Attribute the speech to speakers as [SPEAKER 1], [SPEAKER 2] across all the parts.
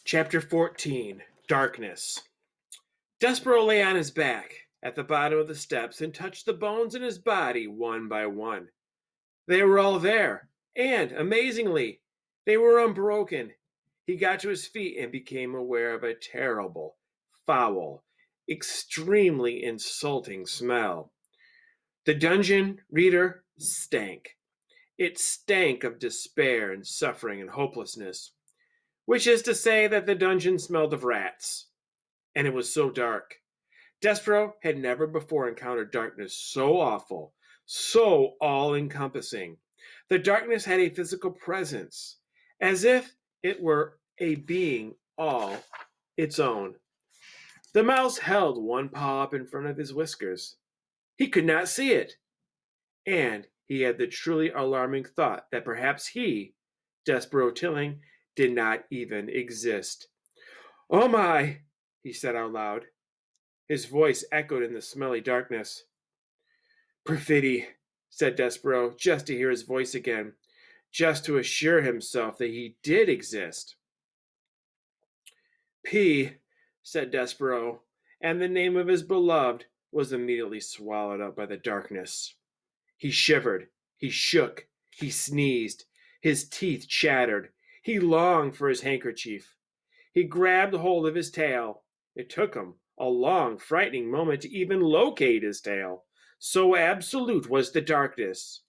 [SPEAKER 1] Chapter 14 Darkness. Despereaux lay on his back at the bottom of the steps and touched the bones in his body one by one. They were all there, and, amazingly, they were unbroken. He got to his feet and became aware of a terrible, foul, extremely insulting smell. The dungeon, reader, stank. It stank of despair and suffering and hopelessness, which is to say that the dungeon smelled of rats. And it was so dark. Despereaux had never before encountered darkness so awful, so all-encompassing. The darkness had a physical presence, as if it were a being all its own. The mouse held one paw up in front of his whiskers. He could not see it, and he had the truly alarming thought that perhaps he, Despereaux Tilling, did not even exist. "Oh my!" he said out loud. His voice echoed in the smelly darkness. "Perfidy," said Despereaux, just to hear his voice again, just to assure himself that he did exist. "P," said Despereaux, and the name of his beloved was immediately swallowed up by the darkness. He shivered, he shook, he sneezed, his teeth chattered. He longed for his handkerchief. He grabbed hold of his tail. It took him a long, frightening moment to even locate his tail. So absolute was the darkness.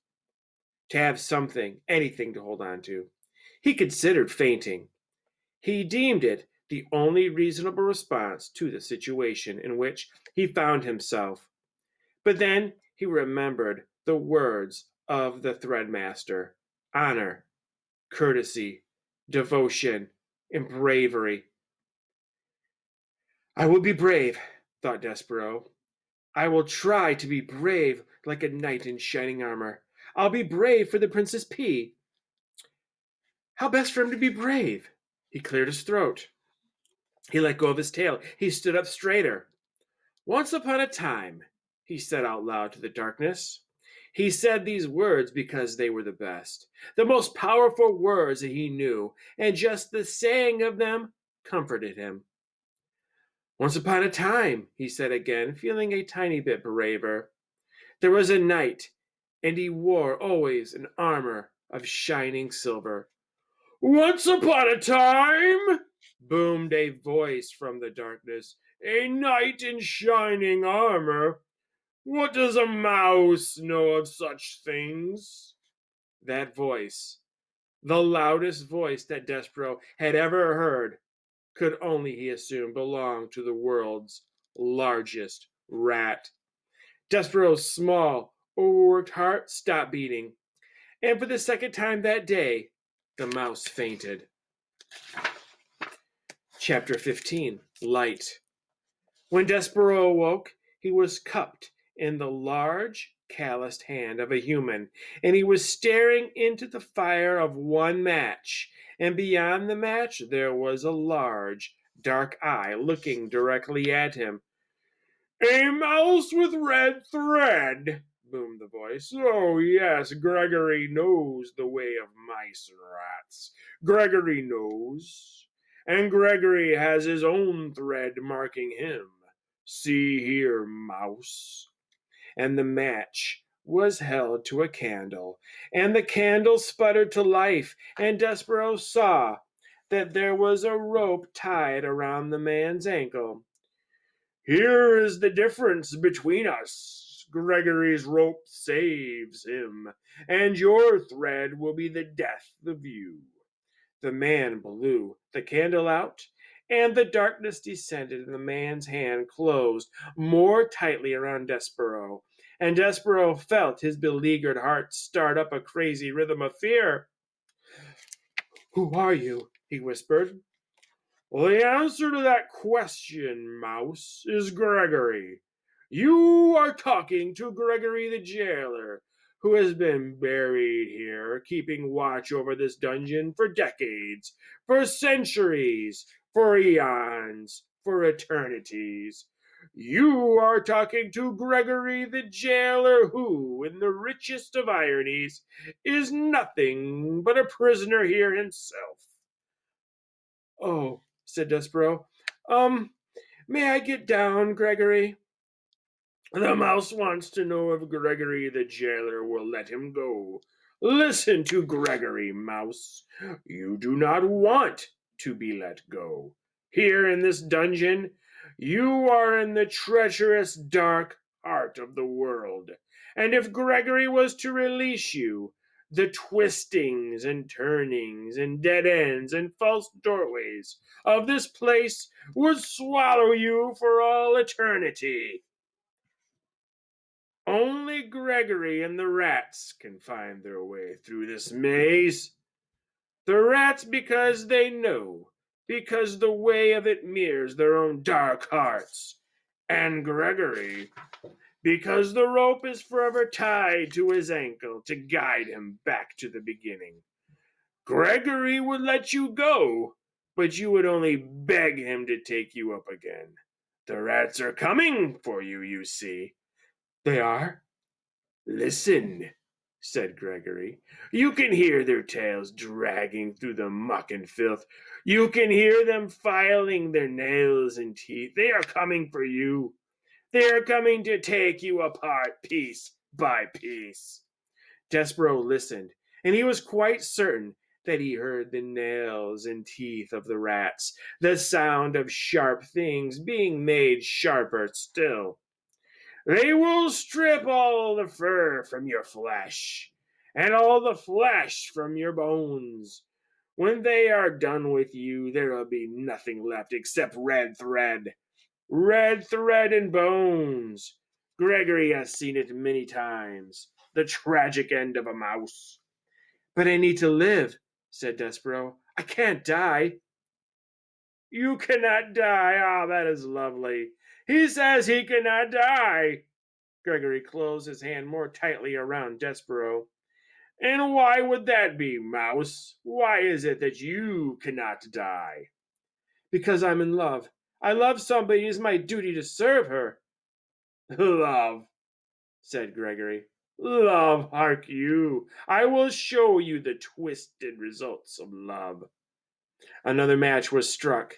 [SPEAKER 1] To have something, anything to hold on to. He considered fainting. He deemed it the only reasonable response to the situation in which he found himself. But then he remembered the words of the threadmaster: honor, courtesy, devotion, and bravery. "I will be brave," thought Despereaux. "I will try to be brave like a knight in shining armor. I'll be brave for the Princess P." How best for him to be brave? He cleared his throat. He let go of his tail. He stood up straighter. "Once upon a time," he said out loud to the darkness. He said these words because they were the best, the most powerful words that he knew, and just the saying of them comforted him. "Once upon a time," he said again, feeling a tiny bit braver, "there was a knight, and he wore always an armor of shining silver." "Once upon a time," boomed a voice from the darkness, "a knight in shining armor. What does a mouse know of such things?" That voice, the loudest voice that Despereaux had ever heard, could only, he assumed, belong to the world's largest rat. Despereaux's small, overworked heart stopped beating, and for the second time that day, the mouse fainted. Chapter 15 Light. When Despereaux awoke, he was cupped in the large, calloused hand of a human, and he was staring into the fire of one match, and beyond the match there was a large, dark eye looking directly at him. "A mouse with red thread," boomed the voice. "Oh, yes, Gregory knows the way of mice and rats. Gregory knows. And Gregory has his own thread marking him. See here, mouse." And the match was held to a candle, and the candle sputtered to life, and Despereaux saw that there was a rope tied around the man's ankle. "Here is the difference between us. Gregory's rope saves him, and your thread will be the death of you." The man blew the candle out, and the darkness descended, and the man's hand closed more tightly around Despereaux, and Despereaux felt his beleaguered heart start up a crazy rhythm of fear. "Who are you?" he whispered. "Well, the answer to that question, mouse, is Gregory. You are talking to Gregory the jailer, who has been buried here, keeping watch over this dungeon for decades, for centuries, for eons, for eternities. You are talking to Gregory the jailer, who, in the richest of ironies, is nothing but a prisoner here himself." "Oh," said Despereaux. Um, may I get down, Gregory? The mouse wants to know if Gregory the jailer will let him go. Listen to Gregory, mouse. You do not want to be let go. Here in this dungeon, you are in the treacherous dark heart of the world. And if Gregory was to release you, the twistings and turnings and dead ends and false doorways of this place would swallow you for all eternity. Only Gregory and the rats can find their way through this maze. The rats because they know, because the way of it mirrors their own dark hearts. And Gregory because the rope is forever tied to his ankle to guide him back to the beginning. Gregory would let you go, but you would only beg him to take you up again. The rats are coming for you, you see. They are? Listen, said Gregory. You can hear their tails dragging through the muck and filth. You can hear them filing their nails and teeth. They are coming for you. They are coming to take you apart piece by piece. Despereaux listened, and he was quite certain that he heard the nails and teeth of the rats, the sound of sharp things being made sharper still. They will strip all the fur from your flesh, and all the flesh from your bones. When they are done with you, there will be nothing left except red thread. Red thread and bones. Gregory has seen it many times. The tragic end of a mouse. But I need to live, said Despereaux. I can't die. You cannot die. Ah, that is lovely. He says he cannot die. Gregory closed his hand more tightly around Despereaux. And why would that be, Mouse? Why is it that you cannot die? Because I'm in love. I love somebody. It is my duty to serve her. Love, said Gregory. Love, hark you. I will show you the twisted results of love. Another match was struck.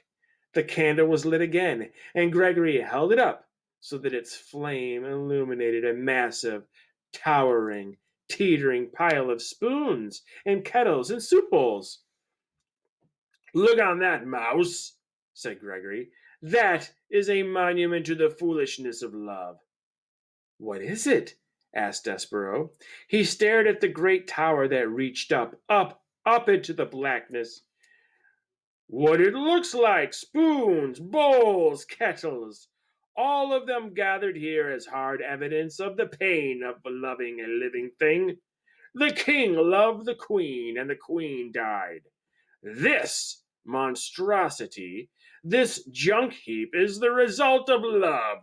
[SPEAKER 1] The candle was lit again, and Gregory held it up so that its flame illuminated a massive, towering, teetering pile of spoons and kettles and soup bowls. Look on that, mouse, said Gregory. That is a monument to the foolishness of love. What is it? Asked Despereaux. He stared at the great tower that reached up into the blackness. What it looks like, spoons, bowls, kettles, all of them gathered here as hard evidence of the pain of loving a living thing. The king loved the queen, and the queen died. This monstrosity, this junk heap, is the result of love.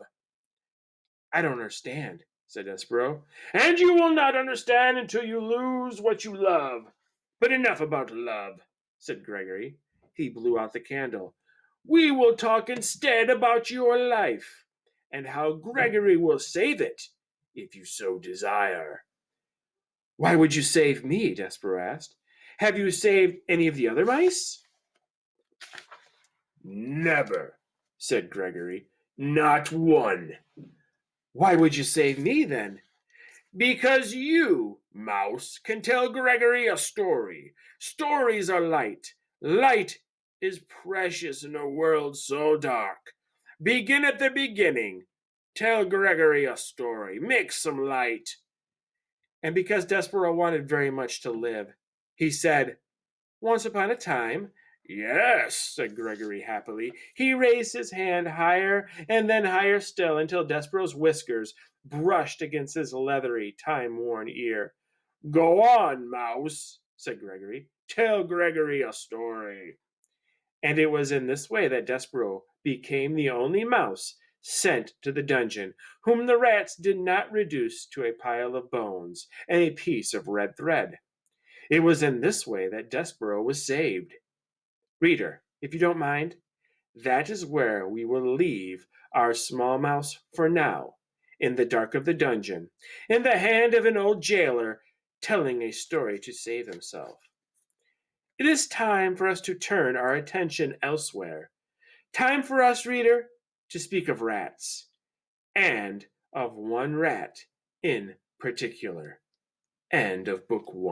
[SPEAKER 1] I don't understand, said Despereaux. And you will not understand until you lose what you love. But enough about love, said Gregory. He blew out the candle. We will talk instead about your life, and how Gregory will save it, if you so desire. Why would you save me? Despereaux asked. Have you saved any of the other mice? Never, said Gregory. Not one. Why would you save me then? Because you, mouse, can tell Gregory a story. Stories are light. Light is precious in a world so dark. Begin at the beginning. Tell Gregory a story. Make some light. And because Despereaux wanted very much to live, he said, Once upon a time. Yes, said Gregory happily. He raised his hand higher and then higher still until Despereaux's whiskers brushed against his leathery, time-worn ear. Go on, mouse, said Gregory. Tell Gregory a story. And it was in this way that Despereaux became the only mouse sent to the dungeon whom the rats did not reduce to a pile of bones and a piece of red thread. It was in this way that Despereaux was saved. Reader, if you don't mind, that is where we will leave our small mouse for now, in the dark of the dungeon, in the hand of an old jailer telling a story to save himself. It is time for us to turn our attention elsewhere. Time for us, reader, to speak of rats, and of one rat in particular. End of book 1.